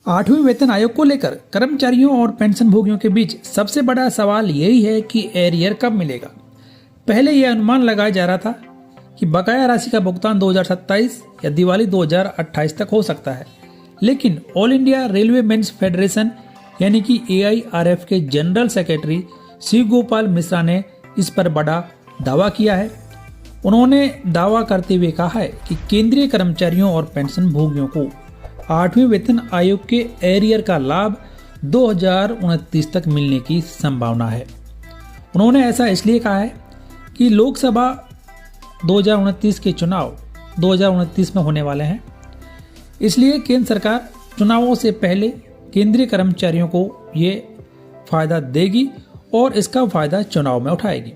आठवें वेतन आयोग को लेकर कर्मचारियों और पेंशनभोगियों के बीच सबसे बड़ा सवाल यही है कि एरियर कब मिलेगा। पहले यह अनुमान लगाया जा रहा था कि बकाया राशि का भुगतान 2027 या दिवाली 2028 तक हो सकता है, लेकिन all India railway men's federation यानी कि AIRF के जनरल सेक्रेटरी शिव गोपाल मिश्रा ने इस पर बड़ा दावा किया है। उन्होंने दावा करते हुए कहा है कि केंद्रीय कर्मचारियों और पेंशनभोगियों को आठवें वेतन आयोग के एरियर का लाभ 2029 तक मिलने की संभावना है। उन्होंने ऐसा इसलिए कहा है कि लोकसभा 2029 के चुनाव 2029 में होने वाले हैं, इसलिए केंद्र सरकार चुनावों से पहले केंद्रीय कर्मचारियों को ये फायदा देगी और इसका फायदा चुनाव में उठाएगी।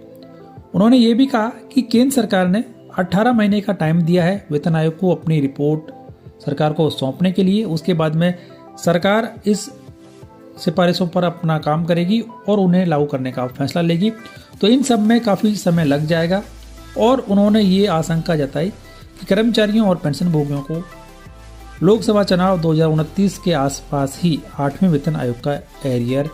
उन्होंने ये भी कहा कि केंद्र सरकार ने 18 महीने का टाइम दिया है वेतन आयोग को अपनी रिपोर्ट सरकार को सौंपने के लिए। उसके बाद में सरकार इस सिफारिशों पर अपना काम करेगी और उन्हें लागू करने का फैसला लेगी, तो इन सब में काफ़ी समय लग जाएगा। और उन्होंने ये आशंका जताई कि कर्मचारियों और पेंशनभोगियों को लोकसभा चुनाव 2029 के आसपास ही आठवें वेतन आयोग का एरियर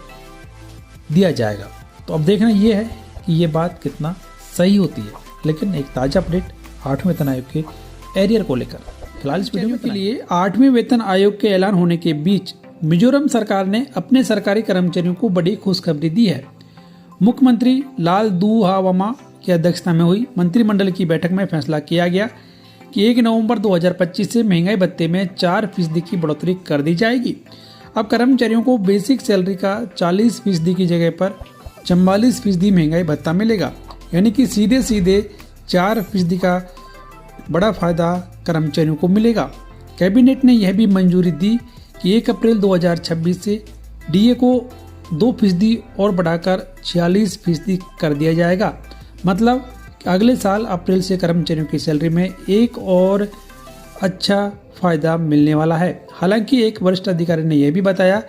दिया जाएगा। तो अब देखना ये है कि ये बात कितना सही होती है। लेकिन एक ताज़ा अपडेट आठवें वेतन आयोग के एरियर को लेकर फिलहाल इस वीडियो के लिए आठवें वेतन आयोग के ऐलान होने के बीच मिजोरम सरकार ने अपने सरकारी कर्मचारियों को बड़ी खुशखबरी दी है। मुख्यमंत्री लाल दुहावमा की अध्यक्षता में हुई मंत्रिमंडल की बैठक में फैसला किया गया कि 1 नवंबर 2025 से महंगाई भत्ते में 4% की बढ़ोतरी कर दी जाएगी। अब कर्मचारियों को बेसिक सैलरी का 40% की जगह पर 44% महंगाई भत्ता मिलेगा, यानी कि सीधे 4% का बड़ा फायदा कर्मचारियों को मिलेगा। कैबिनेट ने यह भी मंजूरी दी कि 1 अप्रैल 2026 से DA को 2% और बढ़ाकर 46% कर दिया जाएगा। मतलब अगले साल अप्रैल से कर्मचारियों की सैलरी में एक और अच्छा फायदा मिलने वाला है। हालांकि एक वरिष्ठ अधिकारी ने यह भी बताया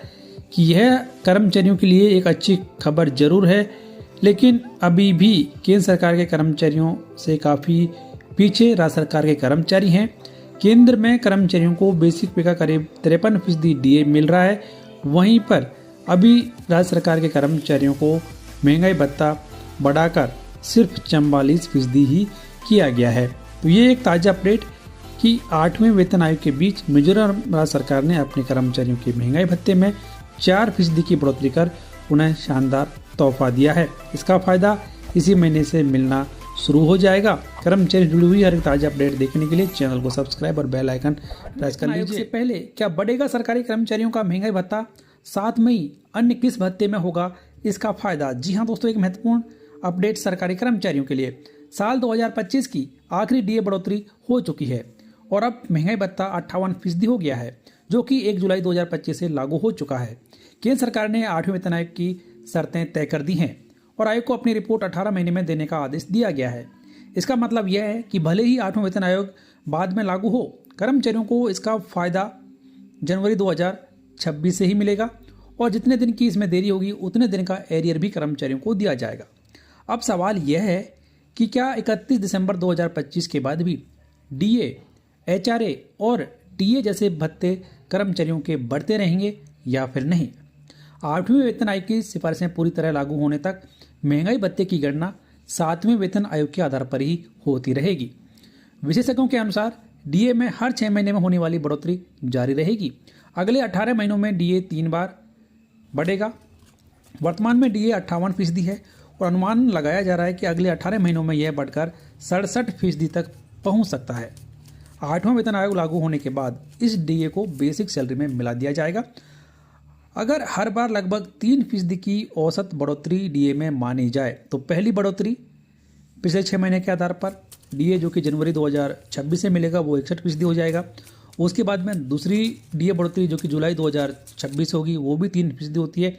कि यह कर्मचारियों के लिए एक अच्छी खबर जरूर है, लेकिन अभी भी केंद्र सरकार के कर्मचारियों से काफ़ी पीछे राज्य सरकार के कर्मचारी हैं। केंद्र में कर्मचारियों को बेसिक पे का करीब 53% DA मिल रहा है, वहीं पर अभी राज्य सरकार के कर्मचारियों को महंगाई भत्ता बढ़ाकर सिर्फ 44% ही किया गया है। तो ये एक ताज़ा अपडेट कि आठवें वेतन आयोग के बीच मिजोरम राज्य सरकार ने अपने कर्मचारियों के महंगाई भत्ते में 4% की बढ़ोतरी कर उन्हें शानदार तोहफा दिया है। इसका फायदा इसी महीने से मिलना शुरू हो जाएगा। कर्मचारी जुड़ी हुई हर एक ताज़ा अपडेट देखने के लिए चैनल को सब्सक्राइब और बेल आइकन प्रेस कर लीजिए। इससे पहले क्या बढ़ेगा सरकारी कर्मचारियों का महंगाई भत्ता, साथ में ही अन्य किस भत्ते में होगा इसका फायदा? जी हाँ दोस्तों, एक महत्वपूर्ण अपडेट सरकारी कर्मचारियों के लिए। साल 2025 की आखिरी DA बढ़ोतरी हो चुकी है और अब महंगाई भत्ता 58% हो गया है, जो कि 1 जुलाई 2025 से लागू हो चुका है। केंद्र सरकार ने आठवें वेतन आयोग की शर्तें तय कर दी हैं और आयोग को अपनी रिपोर्ट 18 महीने में देने का आदेश दिया गया है। इसका मतलब यह है कि भले ही आठवां वेतन आयोग बाद में लागू हो, कर्मचारियों को इसका फायदा जनवरी 2026 से ही मिलेगा और जितने दिन की इसमें देरी होगी उतने दिन का एरियर भी कर्मचारियों को दिया जाएगा। अब सवाल यह है कि क्या 31 दिसंबर 2025 के बाद भी DA, HRA और TA जैसे भत्ते कर्मचारियों के बढ़ते रहेंगे या फिर नहीं? आठवें वेतन आयोग की सिफारिशें पूरी तरह लागू होने तक महंगाई भत्ते की गणना 7वें वेतन आयोग के आधार पर ही होती रहेगी। विशेषज्ञों के अनुसार DA में हर 6 महीने में होने वाली बढ़ोतरी जारी रहेगी। अगले 18 महीनों में DA 3 बार बढ़ेगा। वर्तमान में DA 58% है और अनुमान लगाया जा रहा है कि अगले 18 महीनों में यह बढ़कर 67% तक पहुंच सकता है। आठवां वेतन आयोग लागू होने के बाद इस DA को बेसिक सैलरी में मिला दिया जाएगा। अगर हर बार लगभग 3% की औसत बढ़ोतरी DA में मानी जाए तो पहली बढ़ोतरी पिछले 6 महीने के आधार पर DA जो कि जनवरी 2026 से मिलेगा वो 61% हो जाएगा। उसके बाद में दूसरी DA बढ़ोतरी जो कि जुलाई 2026 होगी वो भी 3% होती है,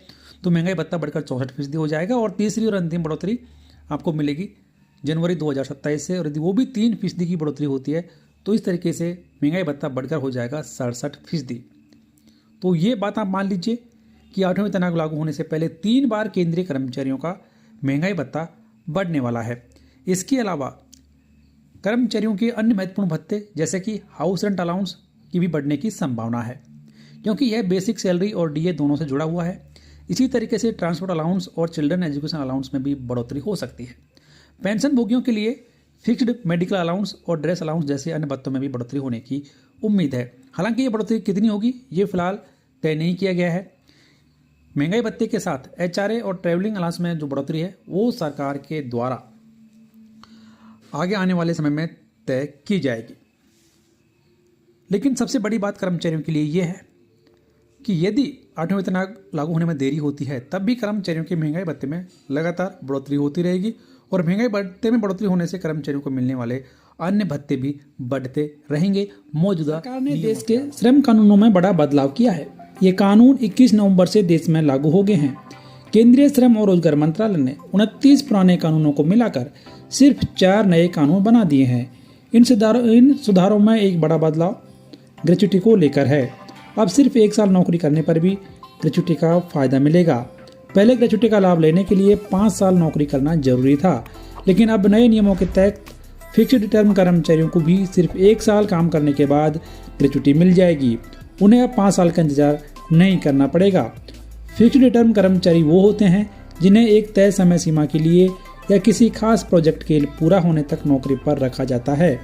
तो महंगाई भत्ता बढ़कर 64% हो जाएगा। और तीसरी और अंतिम बढ़ोतरी आपको मिलेगी जनवरी 2027 से, और यदि वो भी 3% की बढ़ोतरी होती है तो इस तरीके से महंगाई भत्ता बढ़कर हो जाएगा 67%। तो ये बात आप मान लीजिए कि आठवें वेतन आयोग लागू होने से पहले 3 बार केंद्रीय कर्मचारियों का महंगाई भत्ता बढ़ने वाला है। इसके अलावा कर्मचारियों के अन्य महत्वपूर्ण भत्ते जैसे कि हाउस रेंट अलाउंस की भी बढ़ने की संभावना है, क्योंकि यह बेसिक सैलरी और डीए दोनों से जुड़ा हुआ है। इसी तरीके से ट्रांसपोर्ट अलाउंस और चिल्ड्रन एजुकेशन अलाउंस में भी बढ़ोतरी हो सकती है। पेंशन भोगियों के लिए फिक्स्ड मेडिकल अलाउंस और ड्रेस अलाउंस जैसे अन्य भत्तों में भी बढ़ोतरी होने की उम्मीद है। हालांकि ये बढ़ोतरी कितनी होगी ये फिलहाल तय नहीं किया गया है। महंगाई भत्ते के साथ एचआरए और ट्रैवलिंग अलाउंस में जो बढ़ोतरी है वो सरकार के द्वारा आगे आने वाले समय में तय की जाएगी। लेकिन सबसे बड़ी बात कर्मचारियों के लिए ये है कि यदि 8वें वेतन आयोग लागू होने में देरी होती है तब भी कर्मचारियों के महंगाई भत्ते में लगातार बढ़ोतरी होती रहेगी और महंगाई भत्ते में बढ़ोतरी होने से कर्मचारियों को मिलने वाले अन्य भत्ते भी बढ़ते रहेंगे। मौजूदा सरकार ने देश के श्रम कानूनों में बड़ा बदलाव किया है। ये कानून 21 नवंबर से देश में लागू हो गए हैं। केंद्रीय श्रम और रोजगार मंत्रालय ने 29 पुराने कानूनों को मिलाकर सिर्फ 4 नए कानून बना दिए हैं। इन सुधारों में एक बड़ा बदलाव ग्रेच्युटी को लेकर है। अब सिर्फ 1 साल नौकरी करने पर भी ग्रेच्युटी का फायदा मिलेगा। पहले ग्रेच्युटी का लाभ लेने के लिए 5 साल नौकरी करना जरूरी था, लेकिन अब नए नियमों के तहत फिक्स्ड टर्म कर्मचारियों को भी सिर्फ 1 साल काम करने के बाद ग्रेच्युटी मिल जाएगी। उन्हें अब 5 साल का इंतजार नहीं करना पड़ेगा। फिक्स्ड टर्म कर्मचारी वो होते हैं जिन्हें एक तय समय सीमा के लिए या किसी खास प्रोजेक्ट के पूरा होने तक नौकरी पर रखा जाता है।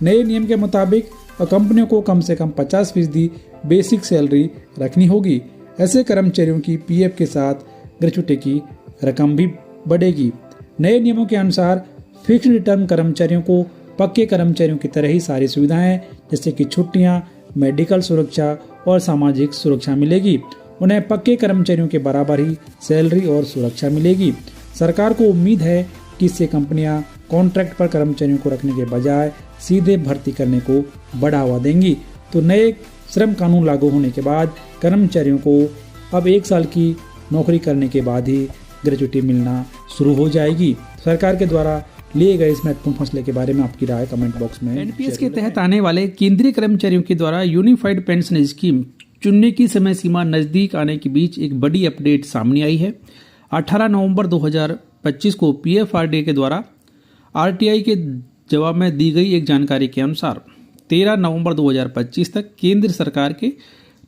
नए नियम के मुताबिक कंपनियों को कम से कम 50% बेसिक सैलरी रखनी होगी। ऐसे कर्मचारियों की पीएफ के साथ ग्रेच्युटी की रकम भी बढ़ेगी। नए नियमों के अनुसार फिक्स्ड टर्म कर्मचारियों को पक्के कर्मचारियों की तरह ही सारी सुविधाएं जैसे कि छुट्टियां, मेडिकल सुरक्षा और सामाजिक सुरक्षा मिलेगी। उन्हें पक्के कर्मचारियों के बराबर ही सैलरी और सुरक्षा मिलेगी। सरकार को उम्मीद है कि इससे कंपनियां कॉन्ट्रैक्ट पर कर्मचारियों को रखने के बजाय सीधे भर्ती करने को बढ़ावा देंगी। तो नए श्रम कानून लागू होने के बाद कर्मचारियों को अब 1 साल की नौकरी करने के बाद ही ग्रेच्युटी मिलना शुरू हो जाएगी। सरकार के द्वारा लिए गए इस महत्वपूर्ण फैसले के बारे में आपकी राय कमेंट बॉक्स में। एनपीएस के तहत आने वाले केंद्रीय कर्मचारियों के द्वारा यूनिफाइड पेंशन स्कीम चुनने की समय सीमा नजदीक आने के बीच एक बड़ी अपडेट सामने आई है। 18 नवंबर 2025 को पीएफआरडीए के द्वारा आरटीआई के जवाब में दी गई एक जानकारी के अनुसार 13 नवंबर 2025 तक केंद्र सरकार के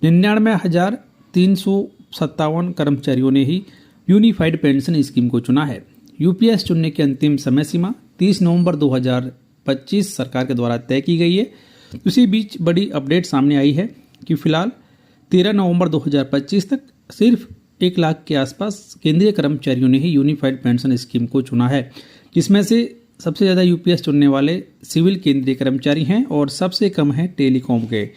99,357 कर्मचारियों ने ही यूनिफाइड पेंशन स्कीम को चुना है। यूपीएस चुनने की अंतिम समय सीमा 30 नवंबर 2025 सरकार के द्वारा तय की गई है। उसी बीच बड़ी अपडेट सामने आई है कि फिलहाल 13 नवंबर 2025 तक सिर्फ 1 लाख के आसपास केंद्रीय कर्मचारियों ने ही यूनिफाइड पेंशन स्कीम को चुना है, जिसमें से सबसे ज़्यादा यूपीएस चुनने वाले सिविल केंद्रीय कर्मचारी हैं और सबसे कम है टेलीकॉम के।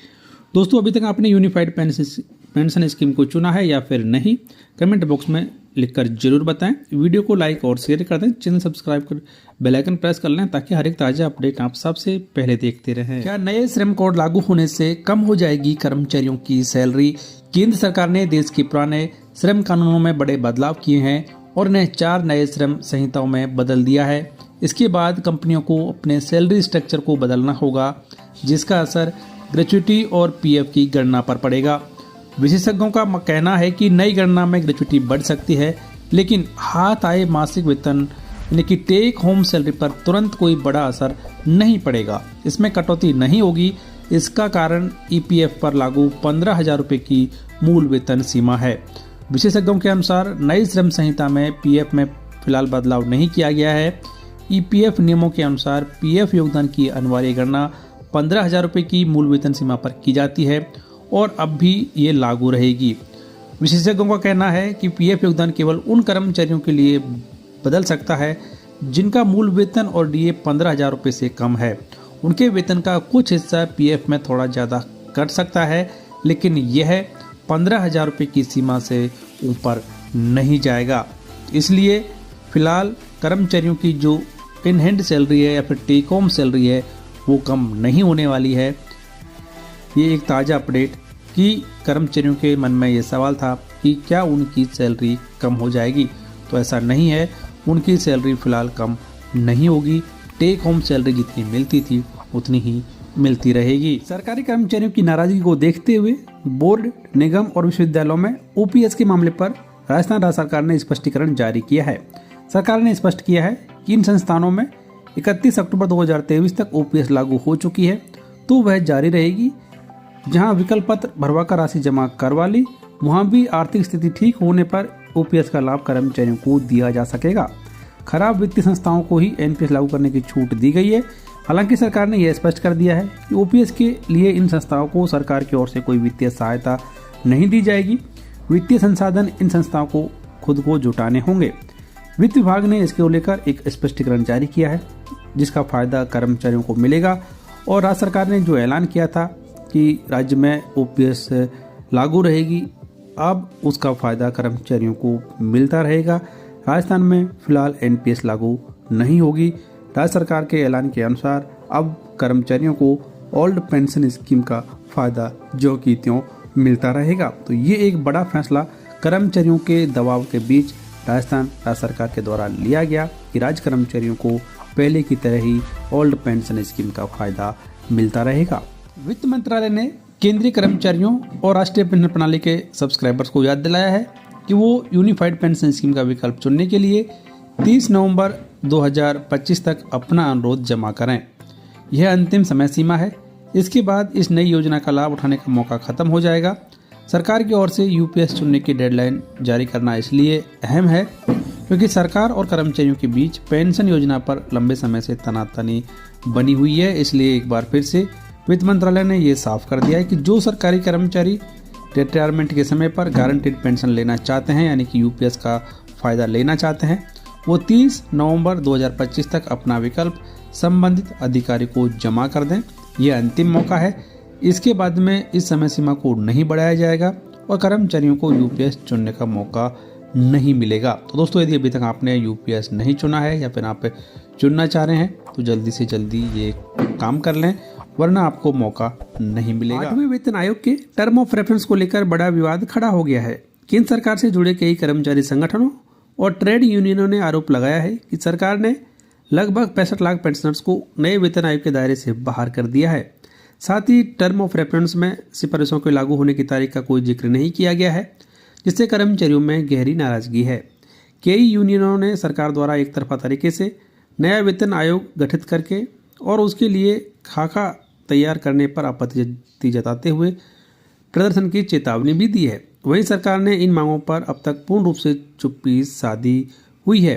दोस्तों, अभी तक आपने यूनिफाइड पेंशन स्कीम को चुना है या फिर नहीं, कमेंट बॉक्स में लिखकर जरूर बताएं। वीडियो को लाइक और शेयर कर दें, चैनल सब्सक्राइब कर बेल आइकन प्रेस कर लें ताकि हर एक ताज़ा अपडेट आप सबसे पहले देखते रहें। क्या नए श्रम कोड लागू होने से कम हो जाएगी कर्मचारियों की सैलरी? केंद्र सरकार ने देश के पुराने श्रम कानूनों में बड़े बदलाव किए हैं और इन्हें 4 नए श्रम संहिताओं में बदल दिया है। इसके बाद कंपनियों को अपने सैलरी स्ट्रक्चर को बदलना होगा, जिसका असर ग्रेच्युटी और पीएफ की गणना पर पड़ेगा। विशेषज्ञों का कहना है कि नई गणना में ग्रेच्युटी बढ़ सकती है, लेकिन हाथ आए मासिक वेतन यानी कि टेक होम सैलरी पर तुरंत कोई बड़ा असर नहीं पड़ेगा। इसमें कटौती नहीं होगी। इसका कारण ईपीएफ पर लागू 15,000 रुपये की मूल वेतन सीमा है। विशेषज्ञों के अनुसार नई श्रम संहिता में पीएफ में फिलहाल बदलाव नहीं किया गया है। ईपीएफ नियमों के अनुसार पीएफ योगदान की अनिवार्य गणना 15,000 रुपये की मूल वेतन सीमा पर की जाती है और अब भी ये लागू रहेगी। विशेषज्ञों का कहना है कि पीएफ योगदान केवल उन कर्मचारियों के लिए बदल सकता है जिनका मूल वेतन और डीए 15,000 रुपये से कम है। उनके वेतन का कुछ हिस्सा पीएफ में थोड़ा ज़्यादा कट सकता है, लेकिन यह 15,000 रुपये की सीमा से ऊपर नहीं जाएगा। इसलिए फिलहाल कर्मचारियों की जो इन हैंड सैलरी है या फिर टेक होम सैलरी है वो कम नहीं होने वाली है। ये एक ताज़ा अपडेट कि कर्मचारियों के मन में ये सवाल था कि क्या उनकी सैलरी कम हो जाएगी, तो ऐसा नहीं है। उनकी सैलरी फिलहाल कम नहीं होगी। टेक होम सैलरी जितनी मिलती थी उतनी ही मिलती रहेगी। सरकारी कर्मचारियों की नाराजगी को देखते हुए बोर्ड, निगम और विश्वविद्यालयों में ओपीएस के मामले पर राजस्थान राज्य सरकार ने स्पष्टीकरण जारी किया है। सरकार ने स्पष्ट किया है कि इन संस्थानों में 31 अक्टूबर 2023 तक ओपीएस लागू हो चुकी है, तो वह जारी रहेगी। जहां विकल्प पत्र भरवाकर राशि जमा करवा ली, वहां भी आर्थिक स्थिति ठीक होने पर ओपीएस का लाभ कर्मचारियों को दिया जा सकेगा। खराब वित्तीय संस्थाओं को ही एनपीएस लागू करने की छूट दी गई है। हालांकि सरकार ने यह स्पष्ट कर दिया है कि ओपीएस के लिए इन संस्थाओं को सरकार की ओर से कोई वित्तीय सहायता नहीं दी जाएगी। वित्तीय संसाधन इन संस्थाओं को खुद को जुटाने होंगे। वित्त विभाग ने इसको लेकर एक स्पष्टीकरण जारी किया है, जिसका फायदा कर्मचारियों को मिलेगा। और राज्य सरकार ने जो ऐलान किया था कि राज्य में ओपीएस लागू रहेगी, अब उसका फायदा कर्मचारियों को मिलता रहेगा। राजस्थान में फिलहाल एनपीएस लागू नहीं होगी। राज्य सरकार के ऐलान के अनुसार अब कर्मचारियों को ओल्ड पेंशन स्कीम का फायदा जो कि त्यों मिलता रहेगा। तो ये एक बड़ा फैसला कर्मचारियों के दबाव के बीच राजस्थान राज्य सरकार के द्वारा लिया गया कि राज्य कर्मचारियों को पहले की तरह ही ओल्ड पेंशन स्कीम का फायदा मिलता रहेगा। वित्त मंत्रालय ने केंद्रीय कर्मचारियों और राष्ट्रीय पेंशन प्रणाली के सब्सक्राइबर्स को याद दिलाया है कि वो यूनिफाइड पेंशन स्कीम का विकल्प चुनने के लिए 30 नवंबर 2025 तक अपना अनुरोध जमा करें। यह अंतिम समय सीमा है। इसके बाद इस नई योजना का लाभ उठाने का मौका खत्म हो जाएगा। सरकार की ओर से यूपीएस चुनने की डेडलाइन जारी करना इसलिए अहम है क्योंकि सरकार और कर्मचारियों के बीच पेंशन योजना पर लंबे समय से तनातनी बनी हुई है। इसलिए एक बार फिर से वित्त मंत्रालय ने ये साफ कर दिया है कि जो सरकारी कर्मचारी रिटायरमेंट के समय पर गारंटीड पेंशन लेना चाहते हैं, यानी कि यूपीएस का फायदा लेना चाहते हैं, वो 30 नवंबर 2025 तक अपना विकल्प संबंधित अधिकारी को जमा कर दें। यह अंतिम मौका है। इसके बाद में इस समय सीमा को नहीं बढ़ाया जाएगा और कर्मचारियों को यूपीएस चुनने का मौका नहीं मिलेगा। तो दोस्तों, यदि अभी तक आपने यूपीएस नहीं चुना है या फिर आप चुनना चाह रहे हैं तो जल्दी से जल्दी ये काम कर लें, वरना आपको मौका नहीं मिलेगा। 8वें वेतन आयोग के टर्म ऑफ रेफरेंस को लेकर बड़ा विवाद खड़ा हो गया है। केंद्र सरकार से जुड़े कई कर्मचारी संगठनों और ट्रेड यूनियनों ने आरोप लगाया है कि सरकार ने लगभग 65 लाख पेंशनर्स को नए वेतन आयोग के दायरे से बाहर कर दिया है। साथ ही टर्म ऑफ रेफरेंस में सिफारिशों के लागू होने की तारीख का कोई जिक्र नहीं किया गया है, जिससे कर्मचारियों में गहरी नाराजगी है। कई यूनियनों ने सरकार द्वारा एक तरफा तरीके से नया वेतन आयोग गठित करके और उसके लिए खाका तैयार करने पर आपत्ति जताते हुए प्रदर्शन की चेतावनी भी दी है। वहीं सरकार ने इन मांगों पर अब तक पूर्ण रूप से चुप्पी साधी हुई है।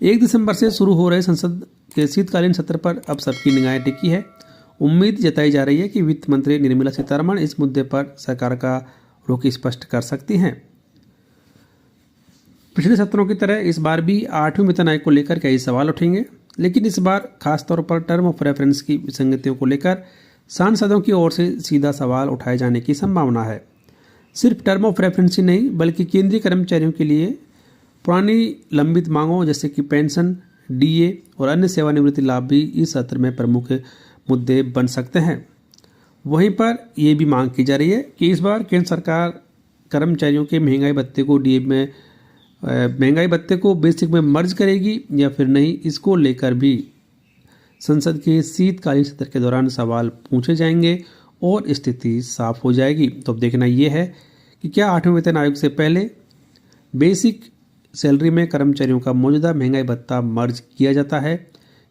1 दिसंबर से शुरू हो रहे संसद के शीतकालीन सत्र पर अब सबकी निगाहें टिकी है। उम्मीद जताई जा रही है कि वित्त मंत्री निर्मला सीतारमण इस मुद्दे पर सरकार का रुख स्पष्ट कर सकती हैं। पिछले सत्रों की तरह इस बार भी 8वें वेतन आयोग को लेकर कई सवाल उठेंगे, लेकिन इस बार खासतौर पर टर्म ऑफ रेफरेंस की विसंगतियों को लेकर सांसदों की ओर से सीधा सवाल उठाए जाने की संभावना है। सिर्फ टर्म ऑफ रेफरेंस ही नहीं, बल्कि केंद्रीय कर्मचारियों के लिए पुरानी लंबित मांगों जैसे कि पेंशन, डीए और अन्य सेवानिवृत्ति लाभ भी इस सत्र में प्रमुख मुद्दे बन सकते हैं। वहीं पर यह भी मांग की जा रही है कि इस बार केंद्र सरकार कर्मचारियों के महंगाई भत्ते को डीए में महंगाई भत्ते को बेसिक में मर्ज करेगी या फिर नहीं, इसको लेकर भी संसद के शीतकालीन सत्र के दौरान सवाल पूछे जाएंगे और स्थिति साफ हो जाएगी। तो अब देखना यह है कि क्या 8वें वेतन आयोग से पहले बेसिक सैलरी में कर्मचारियों का मौजूदा महंगाई भत्ता मर्ज किया जाता है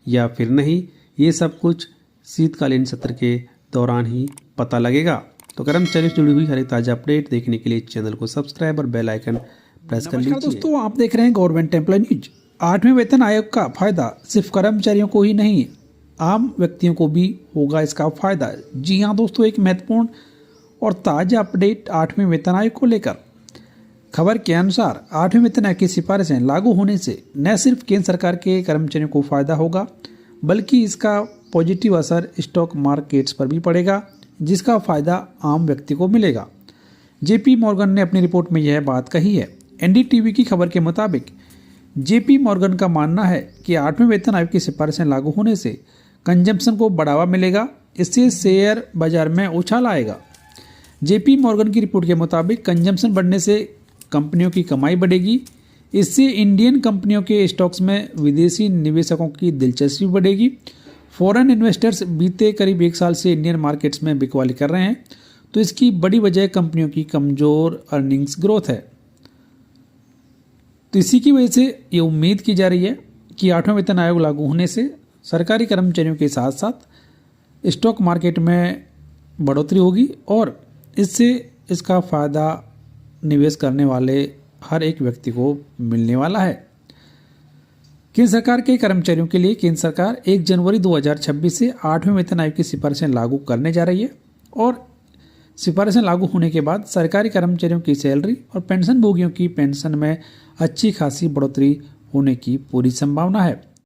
या फिर नहीं। ये सब कुछ शीतकालीन सत्र के दौरान ही पता लगेगा। तो कर्मचारियों से जुड़ी हुई हर एक ताज़ा अपडेट देखने के लिए चैनल को सब्सक्राइब और बेल आइकन प्रेस कर लीजिए। दोस्तों, आप देख रहे हैं गवर्नमेंट एम्प्लॉय न्यूज। 8वें वेतन आयोग का फायदा सिर्फ कर्मचारियों को ही नहीं, आम व्यक्तियों को भी होगा इसका फायदा। जी हाँ दोस्तों, एक महत्वपूर्ण और ताज़ा अपडेट 8वें वेतन आयोग को लेकर। खबर के अनुसार 8वें वेतन आयोग की सिफारिशें लागू होने से न सिर्फ केंद्र सरकार के कर्मचारियों को फायदा होगा, बल्कि इसका पॉजिटिव असर स्टॉक मार्केट्स पर भी पड़ेगा, जिसका फायदा आम व्यक्ति को मिलेगा। जेपी मॉर्गन ने अपनी रिपोर्ट में यह बात कही है। एनडीटीवी की खबर के मुताबिक जेपी मॉर्गन का मानना है कि 8वें वेतन आयोग की सिफारिशें लागू होने से कंजम्पशन को बढ़ावा मिलेगा, इससे शेयर बाजार में उछाल आएगा। जेपी मॉर्गन की रिपोर्ट के मुताबिक कंजम्पशन बढ़ने से कंपनियों की कमाई बढ़ेगी, इससे इंडियन कंपनियों के स्टॉक्स में विदेशी निवेशकों की दिलचस्पी बढ़ेगी। फॉरेन इन्वेस्टर्स बीते करीब 1 साल से इंडियन मार्केट्स में बिकवाली कर रहे हैं, तो इसकी बड़ी वजह कंपनियों की कमजोर अर्निंग्स ग्रोथ है। तो इसी की वजह से ये उम्मीद की जा रही है कि 8वां वेतन आयोग लागू होने से सरकारी कर्मचारियों के साथ साथ स्टॉक मार्केट में बढ़ोतरी होगी और इससे इसका फ़ायदा निवेश करने वाले हर एक व्यक्ति को मिलने वाला है। केंद्र सरकार के कर्मचारियों के लिए केंद्र सरकार 1 जनवरी 2026 से 8वें वेतन आयोग की सिफारिशें लागू करने जा रही है और सिफारिशें लागू होने के बाद सरकारी कर्मचारियों की सैलरी और पेंशन भोगियों की पेंशन में अच्छी खासी बढ़ोतरी होने की पूरी संभावना है।